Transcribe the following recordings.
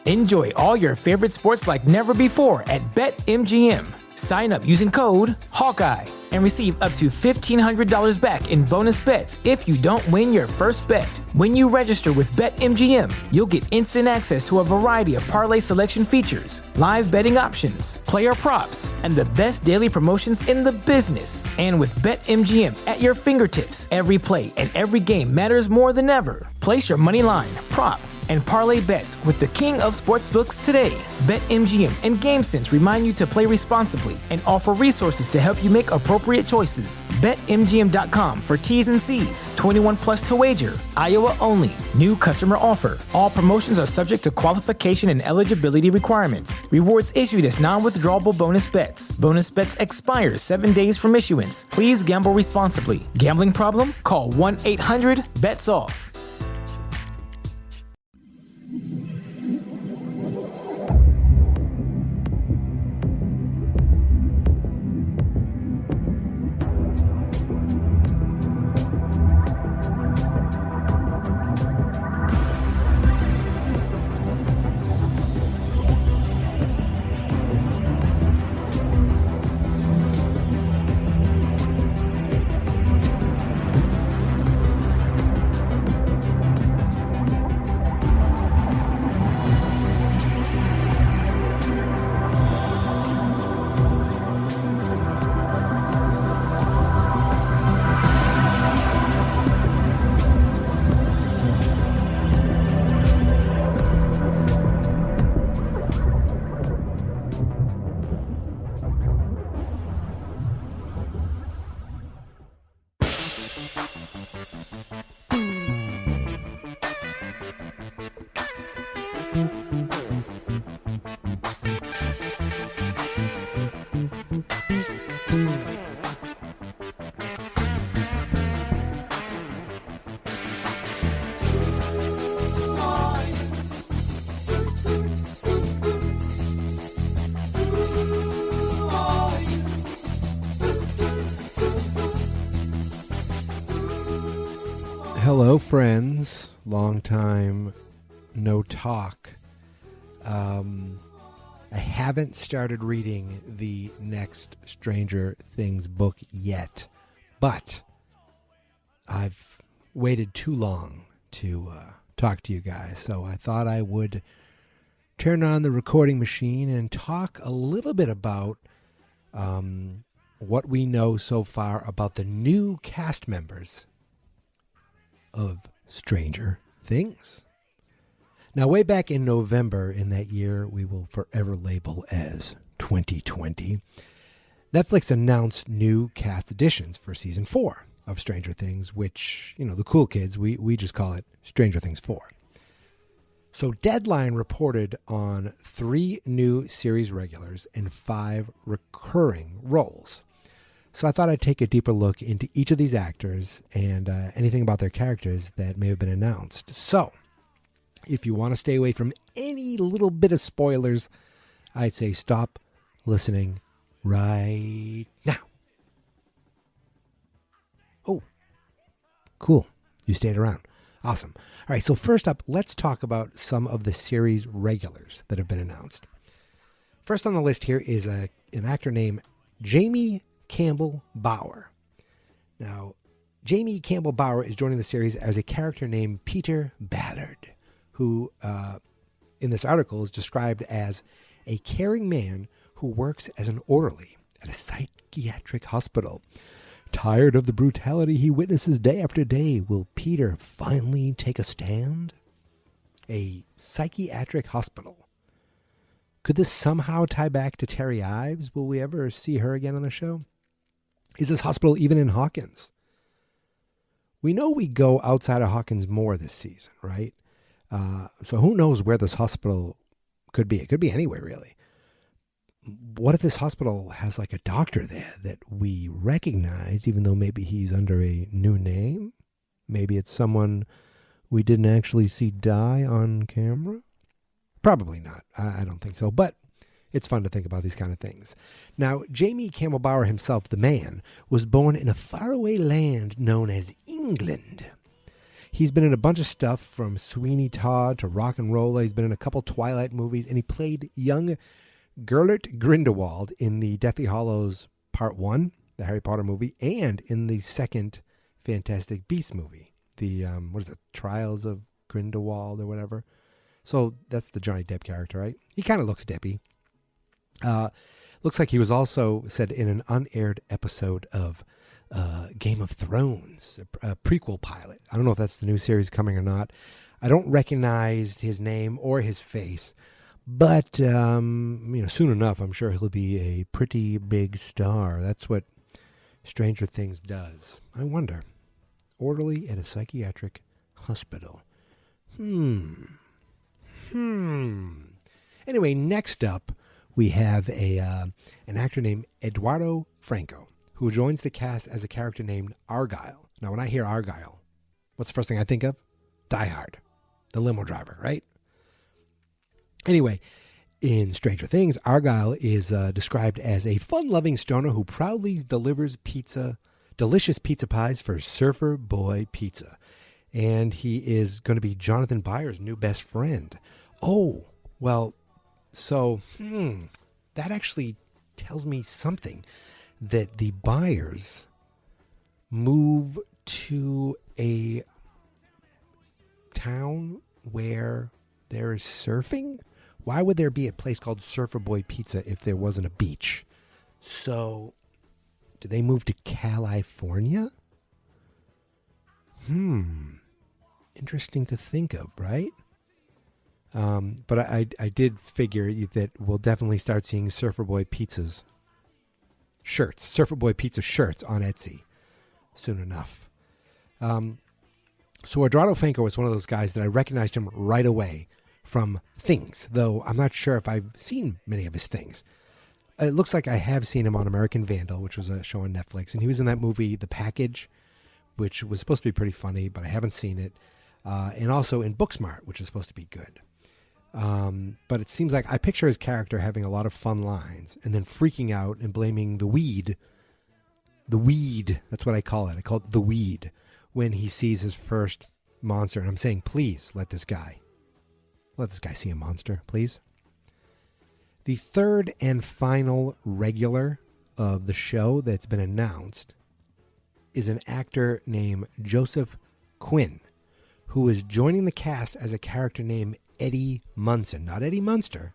Enjoy all your favorite sports like never before at BetMGM. Sign up using code Hawkeye and receive up to $1,500 back in bonus bets if you don't win your first bet. When you register with BetMGM, you'll get instant access to a variety of parlay selection features, live betting options, player props, and the best daily promotions in the business. And with BetMGM at your fingertips, every play and every game matters more than ever. Place your money line, prop, and parlay bets with the king of sportsbooks today. BetMGM and GameSense remind you to play responsibly and offer resources to help you make appropriate choices. BetMGM.com for T's and C's. 21 plus to wager. Iowa only. New customer offer. All promotions are subject to qualification and eligibility requirements. Rewards issued as non-withdrawable bonus bets. Bonus bets expire 7 days from issuance. Please gamble responsibly. Gambling problem? Call 1-800-BETS-OFF. Hello, friends. Long time no talk. I haven't started reading the next Stranger Things book yet, but I've waited too long to talk to you guys, so I thought I would turn on the recording machine and talk a little bit about what we know so far about the new cast members of Stranger Things. Now, way back in November in that year we will forever label as 2020, Netflix announced new cast additions for season 4 of Stranger Things, which, you know, the cool kids, we just call it Stranger Things 4. So Deadline reported on 3 new series regulars and 5 recurring roles. So I thought I'd take a deeper look into each of these actors and anything about their characters that may have been announced. So if you want to stay away from any little bit of spoilers, I'd say stop listening right now. Oh, cool. You stayed around. Awesome. All right, so first up, let's talk about some of the series regulars that have been announced. First on the list here is an actor named Jamie Campbell Bower. Now, Jamie Campbell Bower is joining the series as a character named Peter Ballard, who in this article is described as a caring man who works as an orderly at a psychiatric hospital. Tired of the brutality he witnesses day after day, will Peter finally take a stand? A psychiatric hospital. Could this somehow tie back to Terry Ives? Will we ever see her again on the show? Is this hospital even in Hawkins? We know we go outside of Hawkins more this season, right? So who knows where this hospital could be? It could be anywhere, really. What if this hospital has like a doctor there that we recognize, even though maybe he's under a new name? Maybe it's someone we didn't actually see die on camera? Probably not. I don't think so. But it's fun to think about these kind of things. Now, Jamie Campbell Bower himself, the man, was born in a faraway land known as England. He's been in a bunch of stuff from Sweeney Todd to Rock and Rolla. He's been in a couple Twilight movies, and he played young Gellert Grindelwald in the Deathly Hallows Part 1, the Harry Potter movie, and in the second Fantastic Beasts movie, the, what is it, Trials of Grindelwald or whatever. So that's the Johnny Depp character, right? He kind of looks Deppy. Looks like he was also said in an unaired episode of Game of Thrones, a prequel pilot. I don't know if that's the new series coming or not. I don't recognize his name or his face, but soon enough, I'm sure he'll be a pretty big star. That's what Stranger Things does. I wonder. Orderly at a psychiatric hospital. Anyway, next up, we have an actor named Eduardo Franco, who joins the cast as a character named Argyle. Now, when I hear Argyle, what's the first thing I think of? Die Hard, the limo driver, right? Anyway, in Stranger Things, Argyle is described as a fun-loving stoner who proudly delivers delicious pizza pies for Surfer Boy Pizza. And he is going to be Jonathan Byers' new best friend. Oh, well, so that actually tells me something, that the Byers move to a town where there is surfing. Why would there be a place called Surfer Boy Pizza if there wasn't a beach? So, do they move to California? Interesting to think of, right? But I did figure that we'll definitely start seeing Surfer Boy Pizza's shirts, Surfer Boy Pizza shirts on Etsy soon enough. So Eduardo Franco was one of those guys that I recognized him right away from Things, though I'm not sure if I've seen many of his things. It looks like I have seen him on American Vandal, which was a show on Netflix, and he was in that movie, The Package, which was supposed to be pretty funny, but I haven't seen it. And also in Booksmart, which is supposed to be good. But it seems like I picture his character having a lot of fun lines and then freaking out and blaming the weed, that's what I call it. I call it the weed, when he sees his first monster. And I'm saying, please let this guy see a monster, please. The third and final regular of the show that's been announced is an actor named Joseph Quinn, who is joining the cast as a character named Eddie Munson. Not Eddie Munster,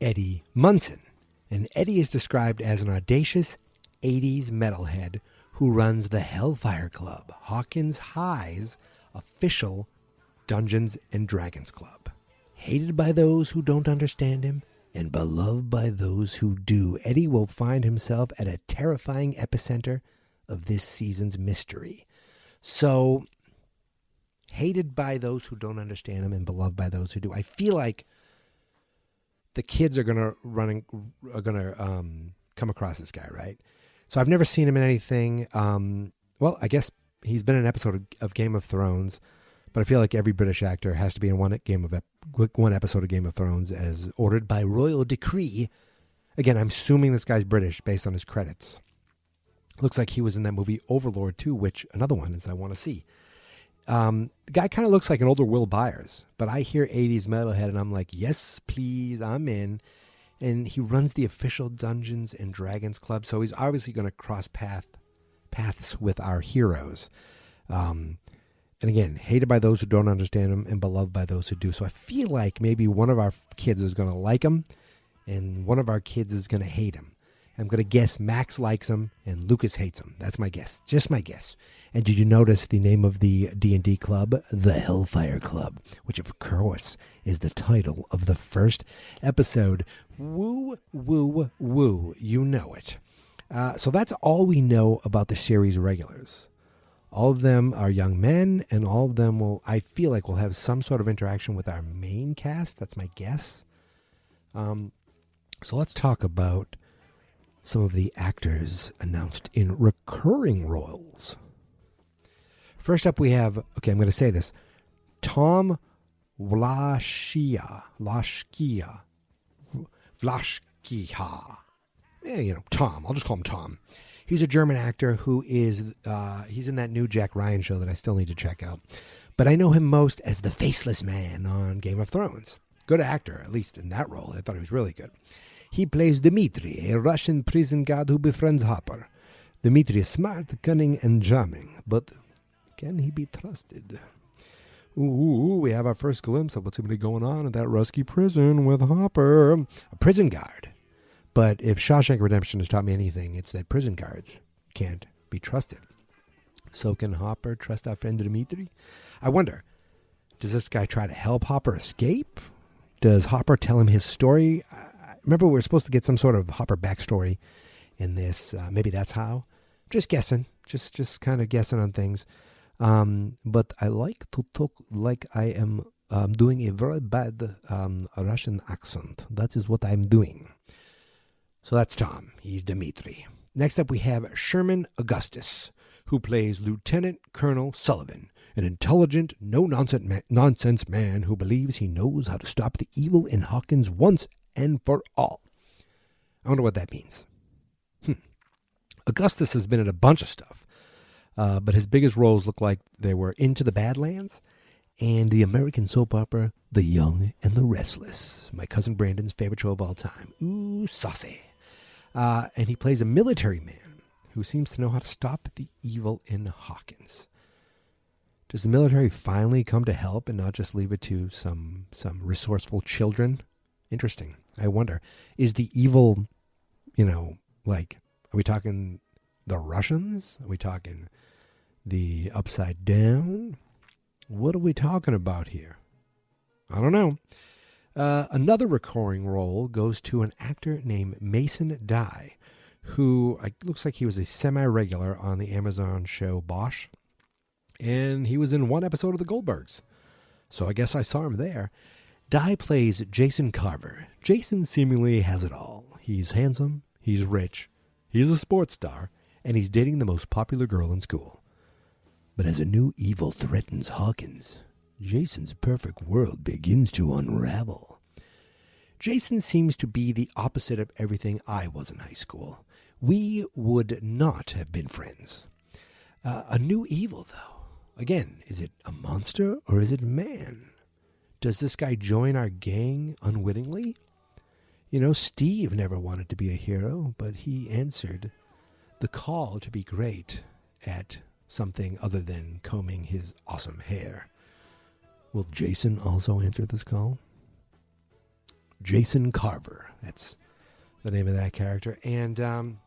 Eddie Munson. And Eddie is described as an audacious 80s metalhead who runs the Hellfire Club, Hawkins High's official Dungeons and Dragons club. Hated by those who don't understand him and beloved by those who do, Eddie will find himself at a terrifying epicenter of this season's mystery. So, hated by those who don't understand him and beloved by those who do. I feel like the kids are gonna come across this guy, right? So I've never seen him in anything. Well, I guess he's been in an episode of Game of Thrones, but I feel like every British actor has to be in one episode of Game of Thrones as ordered by royal decree. Again, I'm assuming this guy's British based on his credits. Looks like he was in that movie Overlord too, which another one is I want to see. The guy kind of looks like an older Will Byers, but I hear 80s metalhead and I'm like, yes, please, I'm in. And he runs the official Dungeons and Dragons club, so he's obviously going to cross paths with our heroes. And again, hated by those who don't understand him and beloved by those who do. So I feel like maybe one of our kids is going to like him and one of our kids is going to hate him. I'm going to guess Max likes him and Lucas hates him. That's my guess. Just my guess. And did you notice the name of the D&D club? The Hellfire Club, which of course is the title of the first episode. Woo, woo, woo. You know it. So that's all we know about the series regulars. All of them are young men, and all of them I feel like will have some sort of interaction with our main cast. That's my guess. So let's talk about some of the actors announced in recurring roles. First up, we have, okay, I'm going to say this, Tom Vlaschia. Tom. I'll just call him Tom. He's a German actor who is, he's in that new Jack Ryan show that I still need to check out. But I know him most as the Faceless Man on Game of Thrones. Good actor, at least in that role. I thought he was really good. He plays Dmitri, a Russian prison guard who befriends Hopper. Dmitri is smart, cunning, and charming, but can he be trusted? Ooh, we have our first glimpse of what's going to be going on at that Rusky prison with Hopper. A prison guard. But if Shawshank Redemption has taught me anything, it's that prison guards can't be trusted. So can Hopper trust our friend Dmitri? I wonder, does this guy try to help Hopper escape? Does Hopper tell him his story? Remember, we're supposed to get some sort of Hopper backstory in this. Maybe that's how. Just guessing. Just kind of guessing on things. But I like to talk like I am doing a very bad Russian accent. That is what I'm doing. So that's Tom. He's Dmitri. Next up, we have Sherman Augustus, who plays Lieutenant Colonel Sullivan, an intelligent, no-nonsense man who believes he knows how to stop the evil in Hawkins once and for all. I wonder what that means. Augustus has been in a bunch of stuff, but his biggest roles look like they were Into the Badlands and the American soap opera The Young and the Restless, my cousin Brandon's favorite show of all time. Ooh, saucy. And he plays a military man who seems to know how to stop the evil in Hawkins. Does the military finally come to help and not just leave it to some resourceful children? Interesting. I wonder, is the evil, like, are we talking the Russians? Are we talking the Upside Down? What are we talking about here? I don't know. Another recurring role goes to an actor named Mason Dye, who looks like he was a semi-regular on the Amazon show Bosch. And he was in one episode of The Goldbergs. So I guess I saw him there. Dye plays Jason Carver. Jason seemingly has it all. He's handsome, he's rich, he's a sports star, and he's dating the most popular girl in school. But as a new evil threatens Hawkins, Jason's perfect world begins to unravel. Jason seems to be the opposite of everything I was in high school. We would not have been friends. A new evil, though. Again, is it a monster or is it man? Does this guy join our gang unwittingly? Steve never wanted to be a hero, but he answered the call to be great at something other than combing his awesome hair. Will Jason also answer this call? Jason Carver. That's the name of that character. And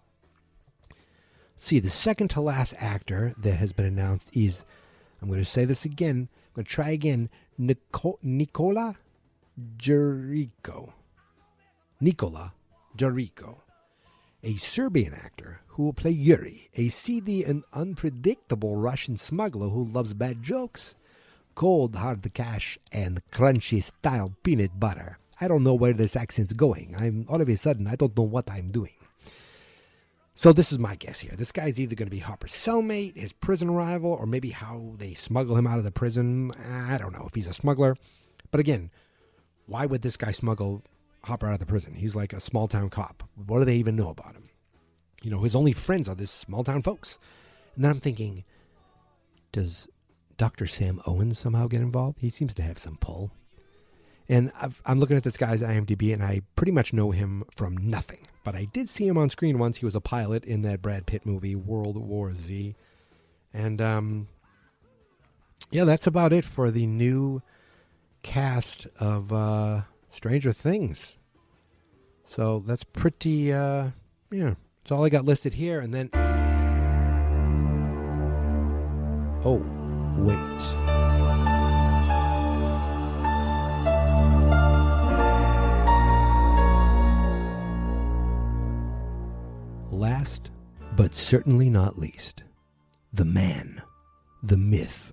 see, the second to last actor that has been announced is, I'm going to say this again, I'm going to try again, Nikola Jericho. Nikola Jericho, a Serbian actor who will play Yuri, a seedy and unpredictable Russian smuggler who loves bad jokes, cold hard cash, and crunchy style peanut butter. I don't know where this accent's going. All of a sudden, I don't know what I'm doing. So this is my guess here. This guy's either going to be Hopper's cellmate, his prison rival, or maybe how they smuggle him out of the prison. I don't know if he's a smuggler. But again, why would this guy smuggle Hopper out of the prison? He's like a small-town cop. What do they even know about him? His only friends are this small-town folks. And then I'm thinking, does Dr. Sam Owens somehow get involved? He seems to have some pull. And I'm looking at this guy's IMDb, and I pretty much know him from nothing. But I did see him on screen once. He was a pilot in that Brad Pitt movie, World War Z. And, yeah, that's about it for the new cast of Stranger Things. So that's pretty, that's all I got listed here. And then, oh, wait. Last, but certainly not least, the man, the myth,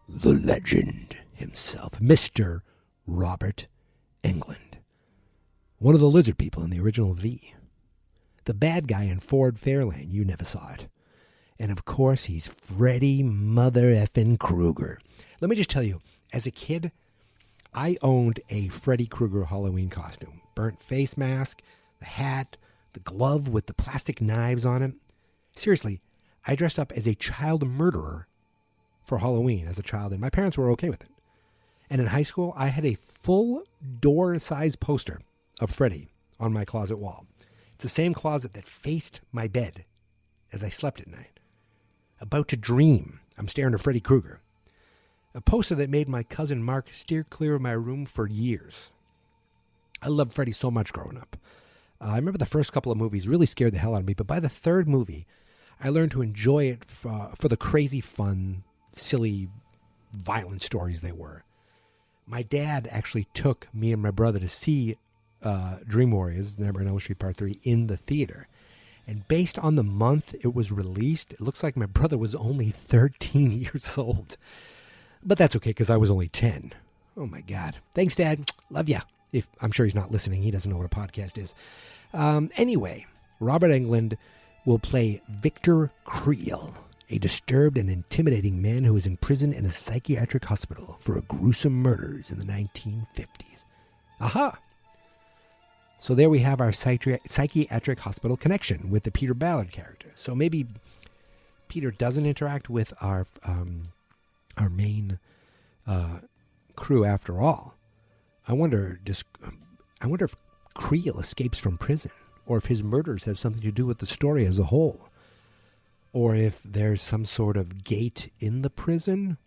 the legend himself, Mr. Robert Englund. One of the lizard people in the original V. The bad guy in Ford Fairlane, you never saw it. And of course, he's Freddy Mother Effin' Krueger. Let me just tell you, as a kid, I owned a Freddy Krueger Halloween costume. Burnt face mask, the hat, the glove with the plastic knives on it. Seriously, I dressed up as a child murderer for Halloween as a child, and my parents were okay with it. And in high school, I had a full door-sized poster of Freddy on my closet wall. It's the same closet that faced my bed as I slept at night. About to dream, I'm staring at Freddy Krueger. A poster that made my cousin Mark steer clear of my room for years. I loved Freddy so much growing up. I remember the first couple of movies really scared the hell out of me, but by the third movie, I learned to enjoy it for the crazy fun, silly, violent stories they were. My dad actually took me and my brother to see Dream Warriors, Nightmare on Elm Street Part 3, in the theater. And based on the month it was released, it looks like my brother was only 13 years old. But that's okay, because I was only 10. Oh, my God. Thanks, Dad. Love ya. I'm sure he's not listening. He doesn't know what a podcast is. Anyway, Robert Englund will play Victor Creel, a disturbed and intimidating man who is in prison in a psychiatric hospital for gruesome murders in the 1950s. Aha! So there we have our psychiatric hospital connection with the Peter Ballard character. So maybe Peter doesn't interact with our main crew after all. I wonder if Creel escapes from prison, or if his murders have something to do with the story as a whole, or if there's some sort of gate in the prison,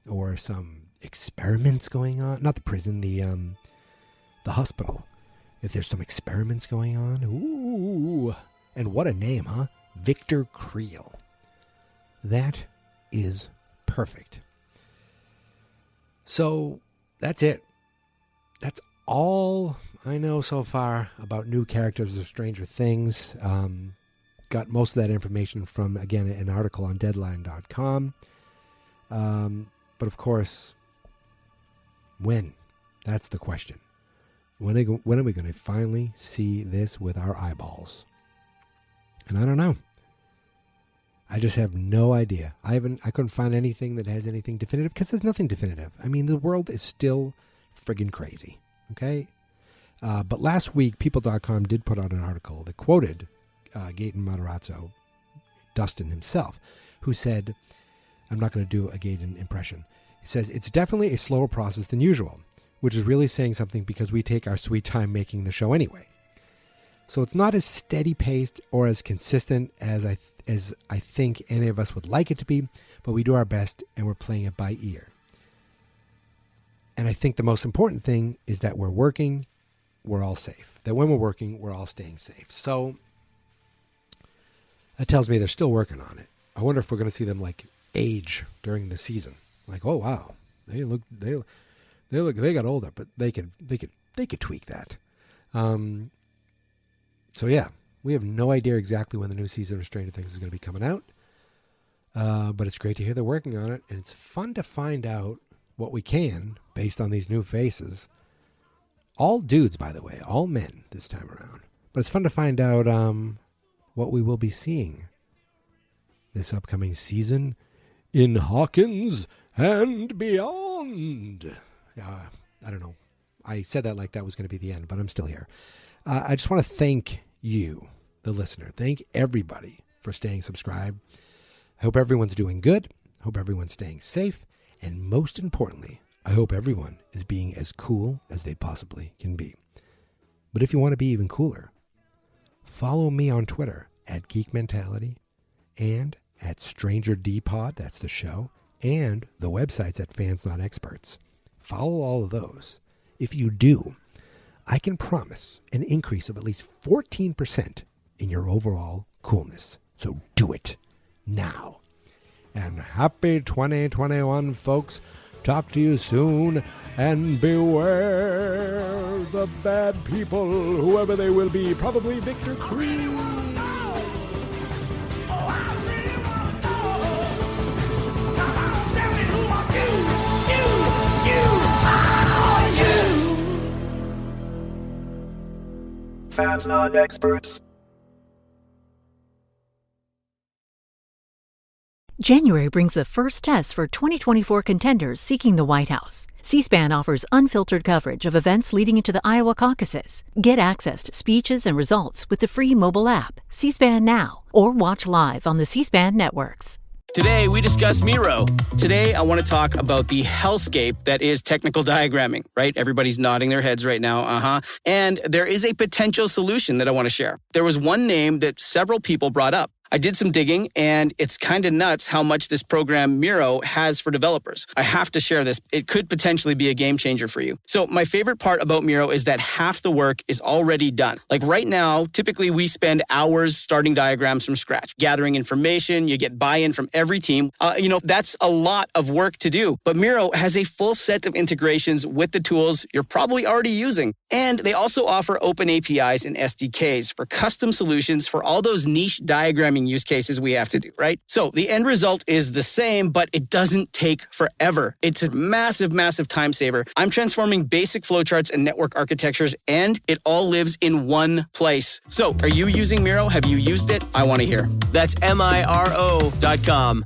or some experiments going on. Not the prison, the hospital. If there's some experiments going on. Ooh. And what a name, huh? Victor Creel. That is perfect. So, that's it. That's all I know so far about new characters of Stranger Things. Got most of that information from, again, an article on Deadline.com. But of course, when? That's the question. When are we going to finally see this with our eyeballs? And I don't know. I just have no idea. I couldn't find anything that has anything definitive, because there's nothing definitive. I mean, the world is still friggin' crazy. Okay? But last week, People.com did put out an article that quoted Gaten Matarazzo, Dustin himself, who said, I'm not going to do a Gaten impression. He says, it's definitely a slower process than usual, which is really saying something because we take our sweet time making the show anyway. So it's not as steady-paced or as consistent as I think any of us would like it to be, but we do our best and we're playing it by ear. And I think the most important thing is that we're working, we're all safe. That when we're working, we're all staying safe. So that tells me they're still working on it. I wonder if we're going to see them like age during the season. Like, oh wow, they got older, but they could tweak that. So yeah, we have no idea exactly when the new season of Stranger Things is going to be coming out. But it's great to hear they're working on it, and it's fun to find out what we can based on these new faces. All dudes, by the way, all men this time around. But it's fun to find out what we will be seeing this upcoming season in Hawkins and beyond. I don't know. I said that like that was going to be the end, but I'm still here. I just want to thank you, the listener. Thank everybody for staying subscribed. I hope everyone's doing good. I hope everyone's staying safe. And most importantly, I hope everyone is being as cool as they possibly can be. But if you want to be even cooler, follow me on Twitter at Geek Mentality and at Stranger D-Pod, that's the show, and the websites at Fans Not Experts. Follow all of those. If you do, I can promise an increase of at least 14% in your overall coolness. So do it now. And happy 2021, folks. Talk to you soon. And beware the bad people, whoever they will be. Probably Victor Creel. Fans Not Experts. January brings the first test for 2024 contenders seeking the White House. C-SPAN offers unfiltered coverage of events leading into the Iowa caucuses. Get access to speeches and results with the free mobile app, C-SPAN Now, or watch live on the C-SPAN networks. Today, we discuss Miro. Today, I want to talk about the hellscape that is technical diagramming, right? Everybody's nodding their heads right now, And there is a potential solution that I want to share. There was one name that several people brought up. I did some digging, and it's kind of nuts how much this program Miro has for developers. I have to share this. It could potentially be a game changer for you. So my favorite part about Miro is that half the work is already done. Like right now, typically we spend hours starting diagrams from scratch, gathering information. You get buy-in from every team. That's a lot of work to do. But Miro has a full set of integrations with the tools you're probably already using. And they also offer open APIs and SDKs for custom solutions for all those niche diagramming use cases we have to do, right? So the end result is the same, but it doesn't take forever. It's a massive, massive time saver. I'm transforming basic flowcharts and network architectures, and it all lives in one place. So are you using Miro? Have you used it? I want to hear. That's Miro.com.